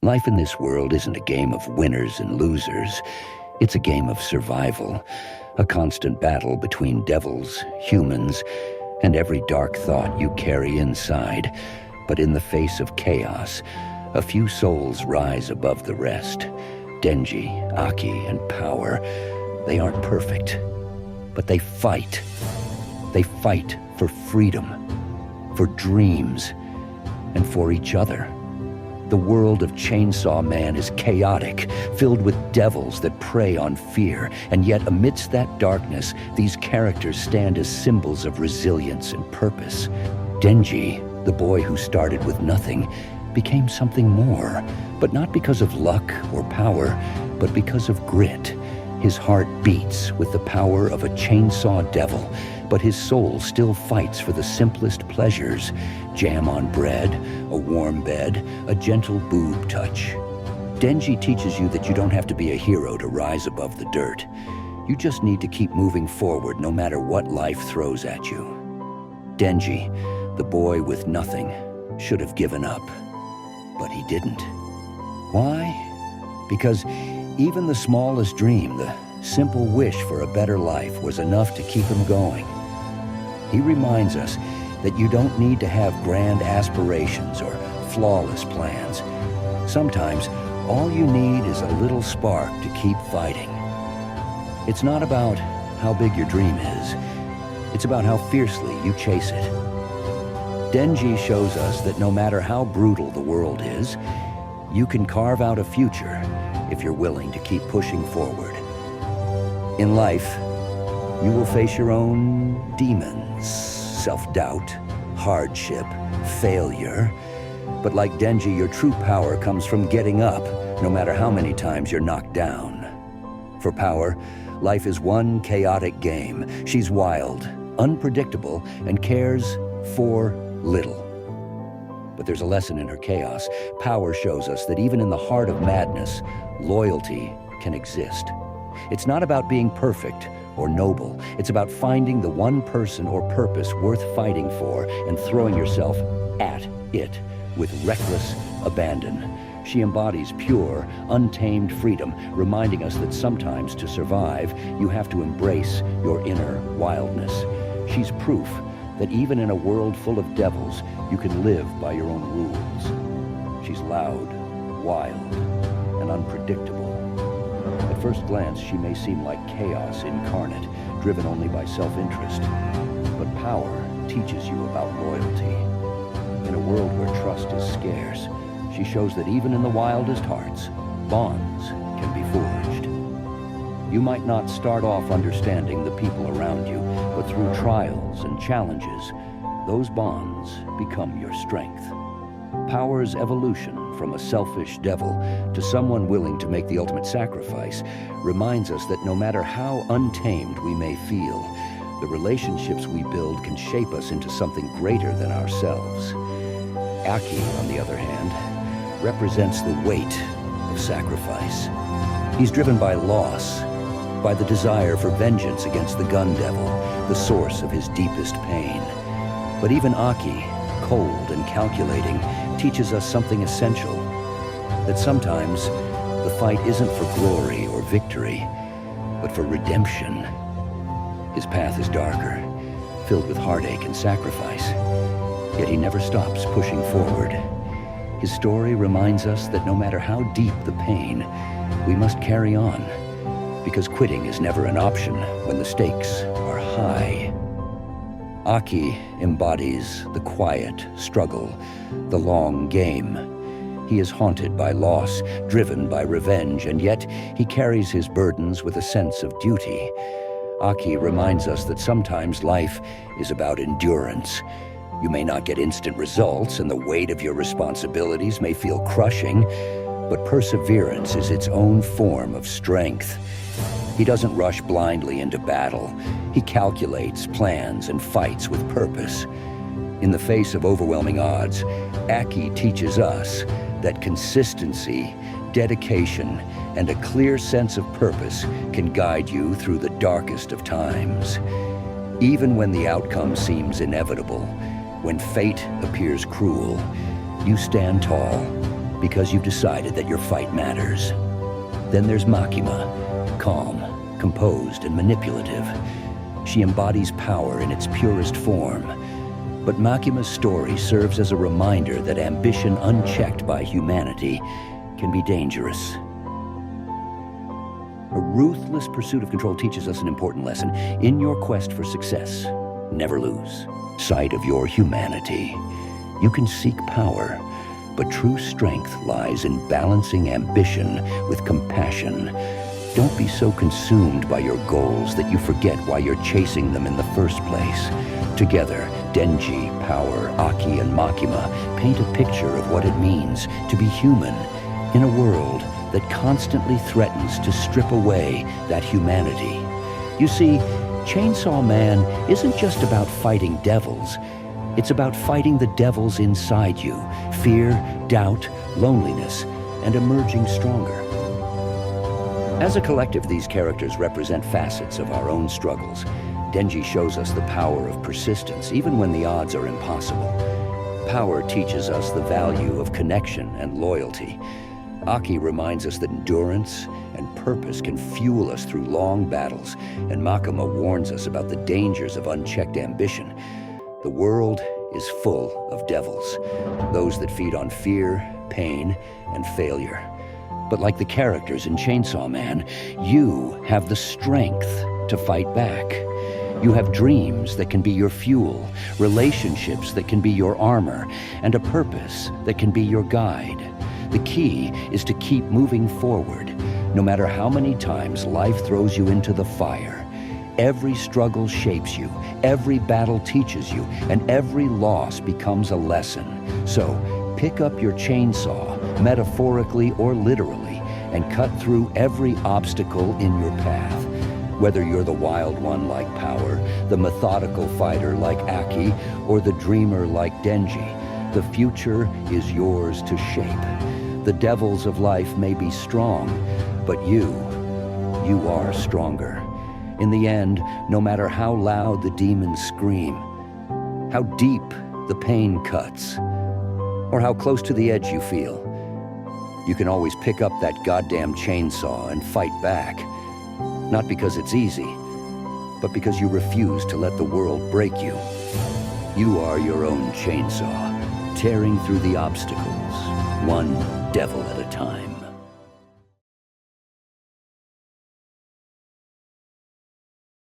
Life in this world isn't a game of winners and losers. It's a game of survival, a constant battle between devils, humans, and every dark thought you carry inside. But in the face of chaos, a few souls rise above the rest. Denji, Aki, and Power, they aren't perfect, but they fight. They fight for freedom, for dreams, and for each other. The world of Chainsaw Man is chaotic, filled with devils that prey on fear, and yet amidst that darkness, these characters stand as symbols of resilience and purpose. Denji, the boy who started with nothing, became something more, but not because of luck or power, but because of grit. His heart beats with the power of a chainsaw devil, but his soul still fights for the simplest pleasures: jam on bread, a warm bed, a gentle boob touch. Denji teaches you that you don't have to be a hero to rise above the dirt. You just need to keep moving forward no matter what life throws at you. Denji, the boy with nothing, should have given up, but he didn't. Why? Because even the smallest dream, the simple wish for a better life, was enough to keep him going. He reminds us that you don't need to have grand aspirations or flawless plans. Sometimes, all you need is a little spark to keep fighting. It's not about how big your dream is. It's about how fiercely you chase it. Denji shows us that no matter how brutal the world is, you can carve out a future if you're willing to keep pushing forward. In life, you will face your own demons, self-doubt, hardship, failure. But like Denji, your true power comes from getting up, no matter how many times you're knocked down. For Power, life is one chaotic game. She's wild, unpredictable, and cares for little. But there's a lesson in her chaos. Power shows us that even in the heart of madness, loyalty can exist. It's not about being perfect or noble. It's about finding the one person or purpose worth fighting for and throwing yourself at it with reckless abandon. She embodies pure, untamed freedom, reminding us that sometimes to survive, you have to embrace your inner wildness. She's proof that even in a world full of devils, you can live by your own rules. She's loud, wild, and unpredictable. At first glance, she may seem like chaos incarnate, driven only by self-interest. But Power teaches you about loyalty. In a world where trust is scarce, she shows that even in the wildest hearts, bonds can be forged. You might not start off understanding the people around you, but through trials and challenges, those bonds become your strength. Power's evolution from a selfish devil to someone willing to make the ultimate sacrifice reminds us that no matter how untamed we may feel, the relationships we build can shape us into something greater than ourselves. Aki, on the other hand, represents the weight of sacrifice. He's driven by loss, by the desire for vengeance against the gun devil, the source of his deepest pain. But even Aki, cold and calculating, teaches us something essential, that sometimes the fight isn't for glory or victory, but for redemption. His path is darker, filled with heartache and sacrifice, yet he never stops pushing forward. His story reminds us that no matter how deep the pain, we must carry on, because quitting is never an option when the stakes are high. Aki embodies the quiet struggle, the long game. He is haunted by loss, driven by revenge, and yet he carries his burdens with a sense of duty. Aki reminds us that sometimes life is about endurance. You may not get instant results, and the weight of your responsibilities may feel crushing, but perseverance is its own form of strength. He doesn't rush blindly into battle. He calculates, plans, and fights with purpose. In the face of overwhelming odds, Aki teaches us that consistency, dedication, and a clear sense of purpose can guide you through the darkest of times. Even when the outcome seems inevitable, when fate appears cruel, you stand tall, because you've decided that your fight matters. Then there's Makima, calm, composed, and manipulative. She embodies power in its purest form. But Makima's story serves as a reminder that ambition unchecked by humanity can be dangerous. A ruthless pursuit of control teaches us an important lesson. In your quest for success, never lose sight of your humanity. You can seek power, but true strength lies in balancing ambition with compassion. Don't be so consumed by your goals that you forget why you're chasing them in the first place. Together, Denji, Power, Aki, and Makima paint a picture of what it means to be human in a world that constantly threatens to strip away that humanity. You see, Chainsaw Man isn't just about fighting devils. It's about fighting the devils inside you: fear, doubt, loneliness, and emerging stronger. As a collective, these characters represent facets of our own struggles. Denji shows us the power of persistence, even when the odds are impossible. Power teaches us the value of connection and loyalty. Aki reminds us that endurance and purpose can fuel us through long battles, and Makima warns us about the dangers of unchecked ambition. The world is full of devils, those that feed on fear, pain, and failure. But like the characters in Chainsaw Man, you have the strength to fight back. You have dreams that can be your fuel, relationships that can be your armor, and a purpose that can be your guide. The key is to keep moving forward, no matter how many times life throws you into the fire. Every struggle shapes you, every battle teaches you, and every loss becomes a lesson. So, pick up your chainsaw, metaphorically or literally, and cut through every obstacle in your path. Whether you're the wild one like Power, the methodical fighter like Aki, or the dreamer like Denji, the future is yours to shape. The devils of life may be strong, but you are stronger. In the end, no matter how loud the demons scream, how deep the pain cuts, or how close to the edge you feel, you can always pick up that goddamn chainsaw and fight back. Not because it's easy, but because you refuse to let the world break you. You are your own chainsaw, tearing through the obstacles, one devil at a time.